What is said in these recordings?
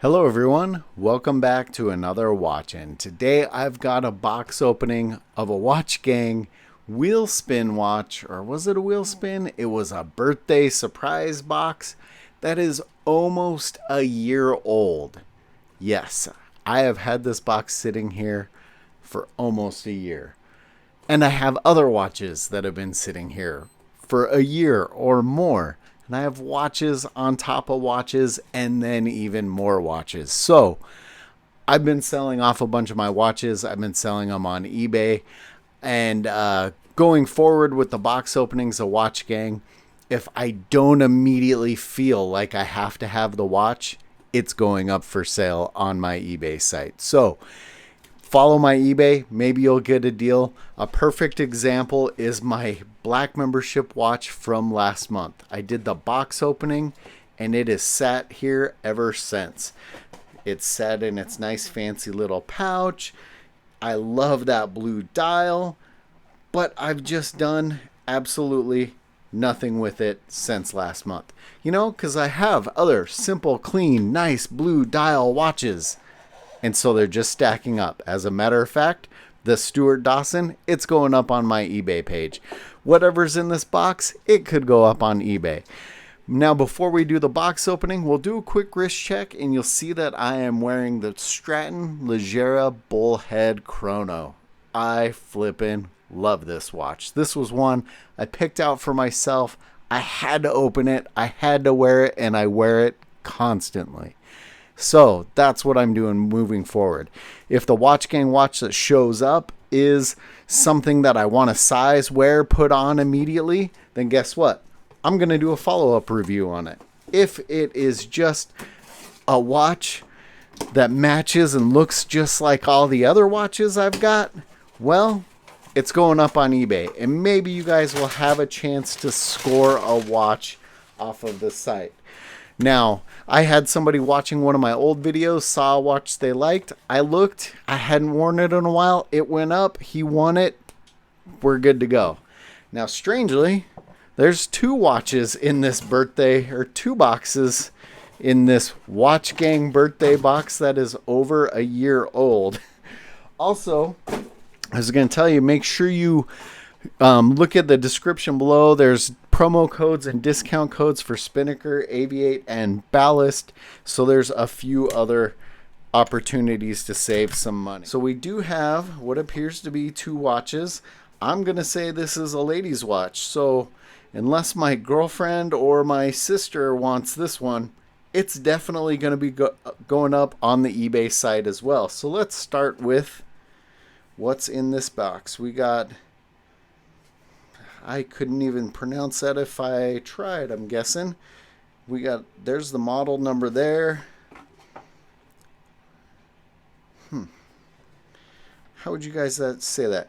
Hello everyone, welcome back to another Watchin. Today I've got a box opening of a Watchgang wheel spin watch, or was it a wheel spin? It was a birthday surprise box that is almost a year old. Yes, I have had this box sitting here for almost a year. And I have other watches that have been sitting here for a year or more. And I have watches on top of watches and then even more watches. So I've been selling off a bunch of my watches. I've been selling them on eBay. And going forward with the box openings of Watchgang, if I don't immediately feel like I have to have the watch, it's going up for sale on my eBay site. So follow my eBay, maybe you'll get a deal. A perfect example is my Black membership watch from last month. I did the box opening and it has sat here ever since. It's sat in its nice fancy little pouch. I love that blue dial, but I've just done absolutely nothing with it since last month. You know, because I have other simple, clean, nice blue dial watches. And so they're just stacking up. As a matter of fact, the Stuart Dawson, it's going up on my eBay page. Whatever's in this box, it could go up on eBay. Now, before we do the box opening, we'll do a quick wrist check, and you'll see that I am wearing the Stratton Leggera Bullhead Chrono. I flippin' love this watch. This was one I picked out for myself. I had to open it, I had to wear it, and I wear it constantly. So that's what I'm doing moving forward. If the Watchgang watch that shows up is something that I want to size, wear, put on immediately, then guess what? I'm going to do a follow-up review on it. If it is just a watch that matches and looks just like all the other watches I've got, well, it's going up on eBay. And maybe you guys will have a chance to score a watch off of the site. Now, I had somebody watching one of my old videos, saw a watch they liked. I looked, I hadn't worn it in a while. It went up, he won it. We're good to go. Now, strangely, there's two watches in this birthday, or two boxes in this Watchgang birthday box that is over a year old. Also, I was going to tell you, make sure you look at the description below. There's promo codes and discount codes for Spinnaker, Aviate, and Ballast. So there's a few other opportunities to save some money. So we do have what appears to be two watches. I'm going to say this is a lady's watch. So unless my girlfriend or my sister wants this one, it's definitely going to be going up on the eBay site as well. So let's start with what's in this box. We got... I couldn't even pronounce that if I tried, I'm guessing. There's the model number there. How would you guys say that?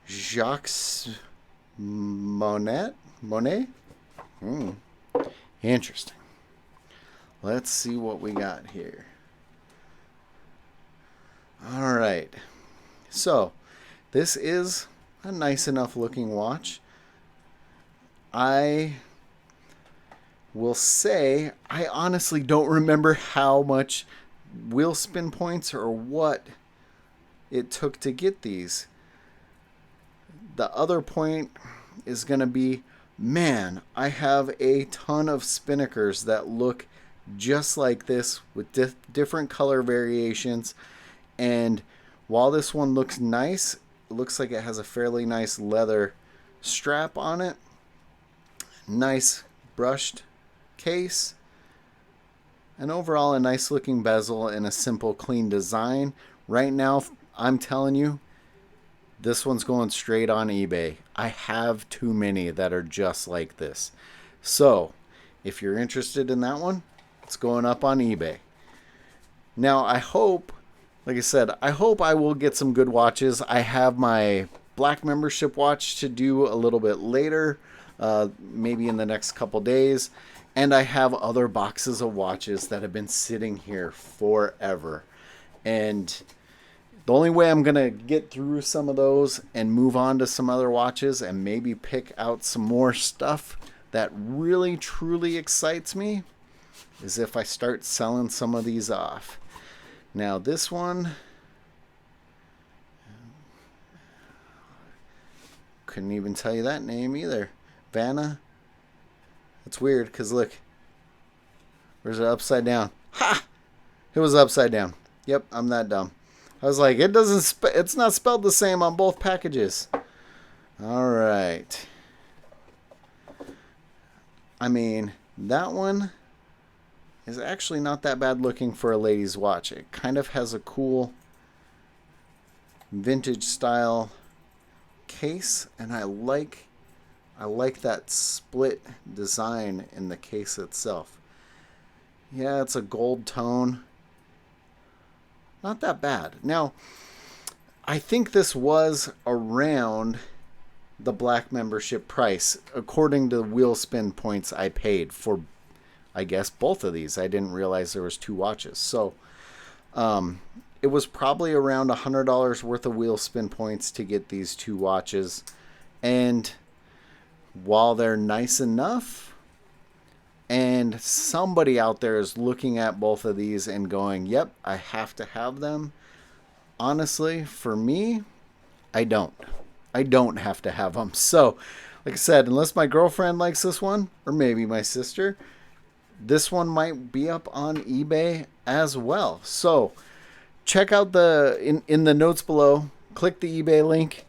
Jacques Monet? Interesting. Let's see what we got here. All right. So, this is a nice enough looking watch. I will say I honestly don't remember how much wheel spin points or what it took to get these. The other point is going to be, man, I have a ton of Spinnakers that look just like this with different color variations. And while this one looks nice, it looks like it has a fairly nice leather strap on it. Nice brushed case, and overall a nice looking bezel and a simple clean design. Right now, I'm telling you, this one's going straight on eBay. I have too many that are just like this. So if you're interested in that one, it's going up on eBay. Now I hope, like I said, I hope I will get some good watches. I have my Black membership watch to do a little bit later. Maybe in the next couple days. And I have other boxes of watches that have been sitting here forever. And the only way I'm going to get through some of those and move on to some other watches and maybe pick out some more stuff that really truly excites me is if I start selling some of these off. Now this one, couldn't even tell you that name either. Vanna. It's weird because look, where's it upside down? Ha! It was upside down. Yep, I'm that dumb. I was like, it's not spelled the same on both packages. All right. I mean, that one is actually not that bad looking for a lady's watch. It kind of has a cool vintage style case, and I like that split design in the case itself. Yeah, it's a gold tone. Not that bad. Now, I think this was around the black membership price according to the wheel spin points I paid for, I guess, both of these. I didn't realize there was 2 watches. So it was probably around $100 worth of wheel spin points to get these 2 watches. And while they're nice enough, and somebody out there is looking at both of these and going, yep, I have to have them. Honestly, for me, I don't. I don't have to have them. So, like I said, unless my girlfriend likes this one, or maybe my sister, this one might be up on eBay as well. So, check out in the notes below, click the eBay link,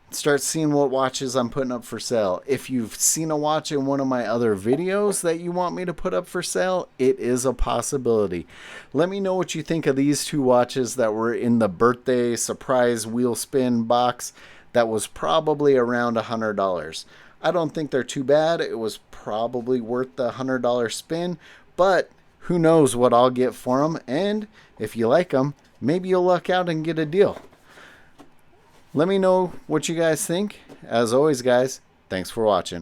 start seeing what watches I'm putting up for sale. If you've seen a watch in one of my other videos that you want me to put up for sale, it is a possibility. Let me know what you think of these 2 watches that were in the birthday surprise wheel spin box that was probably around $100. I don't think they're too bad. It was probably worth the $100 spin, but who knows what I'll get for them. And if you like them, maybe you'll luck out and get a deal. Let me know what you guys think. As always, guys, thanks for watching.